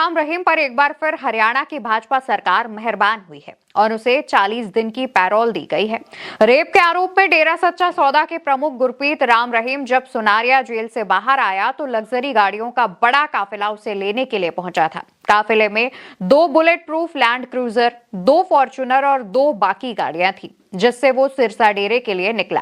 राम रहीम पर एक बार फिर हरियाणा की भाजपा सरकार मेहरबान हुई है और उसे 40 दिन की पैरोल दी गई है। रेप के आरोप में डेरा सच्चा सौदा के प्रमुख गुरप्रीत राम रहीम जब सुनारिया जेल से बाहर आया तो लग्जरी गाड़ियों का बड़ा काफिला उसे लेने के लिए पहुंचा था। काफिले में 2 bullet proof land cruiser, 2 Fortuner और 2 बाकी गाड़ियां थी, जिससे वो सिरसा डेरे के लिए निकला।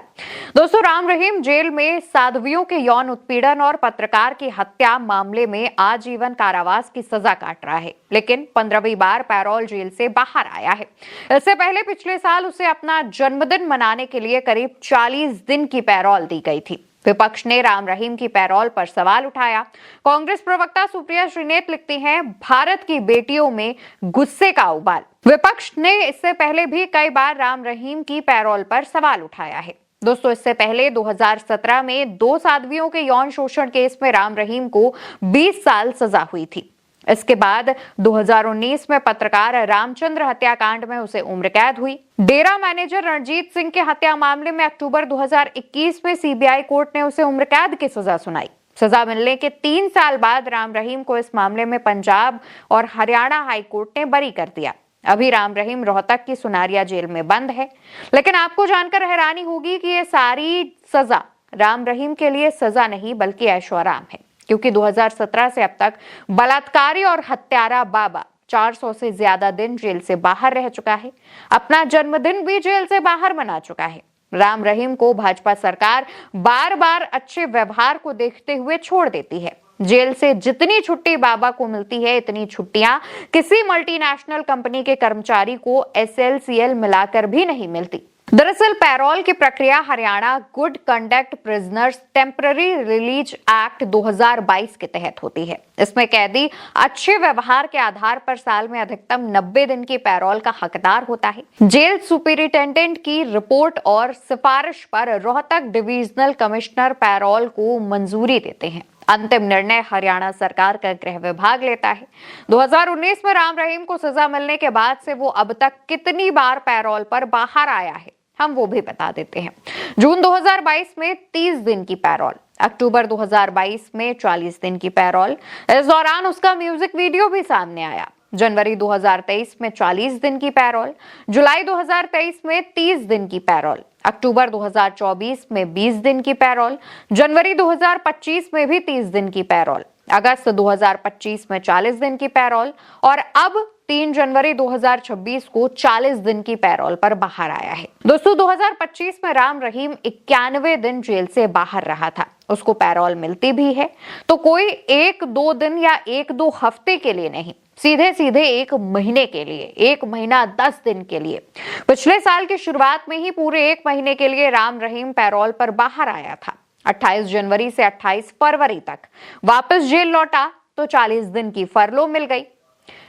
दोस्तों, राम रहीम जेल में साध्वियों के यौन उत्पीड़न और पत्रकार की हत्या मामले में आजीवन कारावास की सजा काट रहा है, लेकिन 15वीं बार पैरोल जेल से बाहर आया है। इससे पहले पिछले साल उसे अपना जन्मदिन मनाने के लिए करीब 40 दिन की पैरोल दी गई थी। विपक्ष ने राम रहीम की पैरोल पर सवाल उठाया। कांग्रेस प्रवक्ता सुप्रिया श्रीनेत लिखती हैं, भारत की बेटियों में गुस्से का उबाल। विपक्ष ने इससे पहले भी कई बार राम रहीम की पैरोल पर सवाल उठाया है। दोस्तों, इससे पहले 2017 में 2 साध्वियों के यौन शोषण केस में राम रहीम को 20 साल सजा हुई थी। इसके बाद 2019 में पत्रकार रामचंद्र हत्याकांड में उसे उम्र कैद हुई। डेरा मैनेजर रणजीत सिंह के हत्या मामले में अक्टूबर 2021 में सीबीआई कोर्ट ने उसे उम्र कैद की सजा सुनाई। सजा मिलने के 3 साल बाद राम रहीम को इस मामले में पंजाब और हरियाणा हाई कोर्ट ने बरी कर दिया। अभी राम रहीम रोहतक की सुनारिया जेल में बंद है, लेकिन आपको जानकर हैरानी होगी कि ये सारी सजा राम रहीम के लिए सजा नहीं बल्कि ऐशो आराम है, क्योंकि 2017 से अब तक बलात्कारी और हत्यारा बाबा 400 से ज्यादा दिन जेल से बाहर रह चुका है। अपना जन्मदिन भी जेल से बाहर मना चुका है। राम रहीम को भाजपा सरकार बार बार अच्छे व्यवहार को देखते हुए छोड़ देती है। जेल से जितनी छुट्टी बाबा को मिलती है, इतनी छुट्टियां किसी मल्टीनेशनल कंपनी के कर्मचारी को SLCL मिलाकर भी नहीं मिलती। दरअसल पैरोल की प्रक्रिया Haryana good conduct prisoners temporary release act 2022 के तहत होती है। इसमें कैदी अच्छे व्यवहार के आधार पर साल में अधिकतम 90 दिन की पैरोल का हकदार होता है। जेल सुपरिटेंडेंट की रिपोर्ट और सिफारिश पर रोहतक डिविजनल कमिश्नर पैरोल को मंजूरी देते हैं। अंतिम निर्णय हरियाणा सरकार का गृह विभाग लेता है। 2019 में राम रहीम को सजा मिलने के बाद से वो अब तक कितनी बार पैरोल पर बाहर आया है, हम वो भी बता देते हैं। जून 2022 में 30 दिन की पैरोल, अक्टूबर 2022 में 40 दिन की पैरोल। इस दौरान उसका म्यूजिक वीडियो भी सामने आया। जनवरी 2023 में 40 दिन की पैरोल, जुलाई 2023 में 30 दिन की पैरोल, अक्टूबर 2024 में 20 दिन की पैरोल, जनवरी 2025 में भी 30 दिन की पैरोल, अगस्त 2025 में 40 दिन की पैरोल और अब 3 जनवरी 2026 को 40 दिन की पैरोल पर बाहर आया है। दोस्तों, 2025 में राम रहीम 91 दिन जेल से बाहर रहा था। उसको पैरोल मिलती भी है तो कोई 1-2 दिन या 1-2 हफ्ते के लिए नहीं, सीधे सीधे 1 महीने के लिए, 1 महीना 10 दिन के लिए। पिछले साल की शुरुआत में ही पूरे 1 महीने के लिए राम रहीम पैरोल पर बाहर आया था। 28 जनवरी से 28 फरवरी तक वापस जेल लौटा तो 40 दिन की फरलो मिल गई।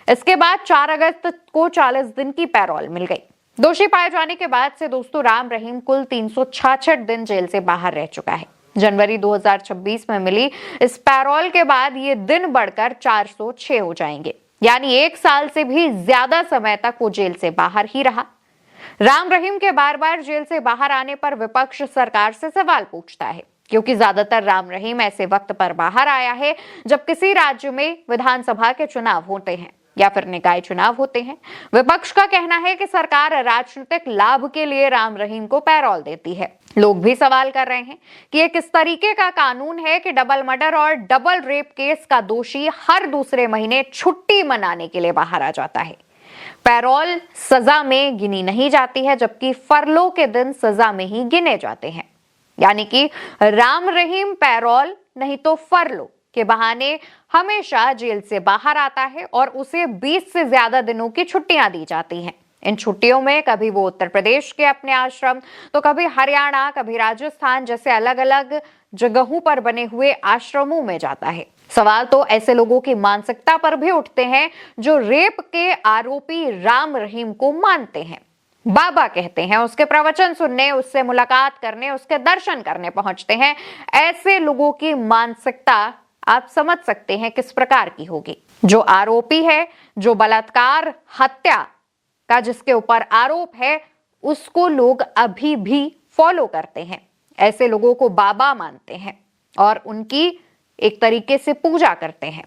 इसके बाद 4 अगस्त को 40 दिन की पैरोल मिल गई। दोषी पाए जाने के बाद से दोस्तों राम रहीम कुल 366 दिन जेल से बाहर रह चुका है। जनवरी 2026 में मिली इस पैरोल के बाद ये दिन बढ़कर 406 हो जाएंगे, यानी 1 साल से भी ज्यादा समय तक वो जेल से बाहर ही रहा। राम रहीम के बार बार जेल से बाहर आने पर विपक्ष सरकार से सवाल पूछता है, क्योंकि ज्यादातर राम रहीम ऐसे वक्त पर बाहर आया है जब किसी राज्य में विधानसभा के चुनाव होते हैं या फिर निकाय चुनाव होते हैं। विपक्ष का कहना है कि सरकार राजनीतिक लाभ के लिए राम रहीम को पैरोल देती है। लोग भी सवाल कर रहे हैं कि ये किस तरीके का कानून है कि डबल मर्डर और डबल रेप केस का दोषी हर दूसरे महीने छुट्टी मनाने के लिए बाहर आ जाता है। पैरोल सजा में गिनी नहीं जाती है, जबकि फरलो के दिन सजा में ही गिने जाते हैं। यानी कि राम रहीम पैरोल नहीं तो फरलो के बहाने हमेशा जेल से बाहर आता है और उसे 20 से ज्यादा दिनों की छुट्टियां दी जाती हैं। इन छुट्टियों में कभी वो उत्तर प्रदेश के अपने आश्रम, तो कभी हरियाणा, कभी राजस्थान जैसे अलग अलग जगहों पर बने हुए आश्रमों में जाता है। सवाल तो ऐसे लोगों की मानसिकता पर भी उठते हैं जो रेप के आरोपी राम रहीम को मानते हैं, बाबा कहते हैं, उसके प्रवचन सुनने, उससे मुलाकात करने, उसके दर्शन करने पहुंचते हैं। ऐसे लोगों की मानसिकता आप समझ सकते हैं किस प्रकार की होगी। जो आरोपी है, जो बलात्कार, हत्या का जिसके ऊपर आरोप है, उसको लोग अभी भी फॉलो करते हैं। ऐसे लोगों को बाबा मानते हैं और उनकी एक तरीके से पूजा करते हैं।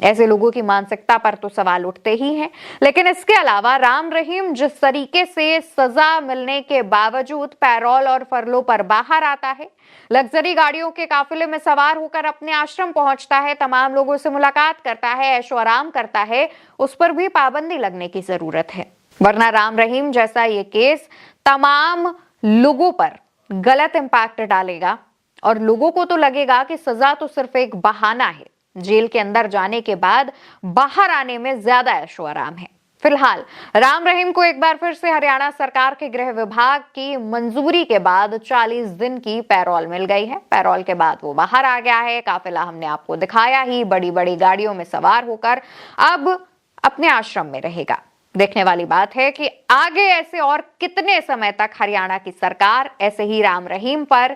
ऐसे लोगों की मानसिकता पर तो सवाल उठते ही हैं। लेकिन इसके अलावा राम रहीम जिस तरीके से सजा मिलने के बावजूद पैरोल और फरलो पर बाहर आता है, लग्जरी गाड़ियों के काफिले में सवार होकर अपने आश्रम पहुंचता है, तमाम लोगों से मुलाकात करता है, ऐशो आराम करता है, उस पर भी पाबंदी लगने की जरूरत है। वरना राम रहीम जैसा ये केस तमाम लोगों पर गलत इंपैक्ट डालेगा और लोगों को तो लगेगा कि सजा तो सिर्फ एक बहाना है। जेल के अंदर जाने के बाद बाहर आने में ज्यादा ऐशो आराम है। फिलहाल राम रहीम को एक बार फिर से हरियाणा सरकार के गृह विभाग की मंजूरी के बाद 40 दिन की पैरोल मिल गई है। पैरोल के बाद वो बाहर आ गया है। काफिला हमने आपको दिखाया ही, बड़ी बड़ी गाड़ियों में सवार होकर अब अपने आश्रम में रहेगा। देखने वाली बात है कि आगे ऐसे और कितने समय तक हरियाणा की सरकार ऐसे ही राम रहीम पर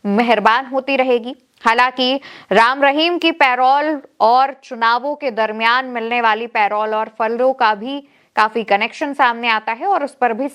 मेहरबान होती रहेगी। हालांकि राम रहीम की पैरोल और चुनावों के दरमियान मिलने वाली पैरोल और फलों का भी काफी कनेक्शन सामने आता है और उस पर भी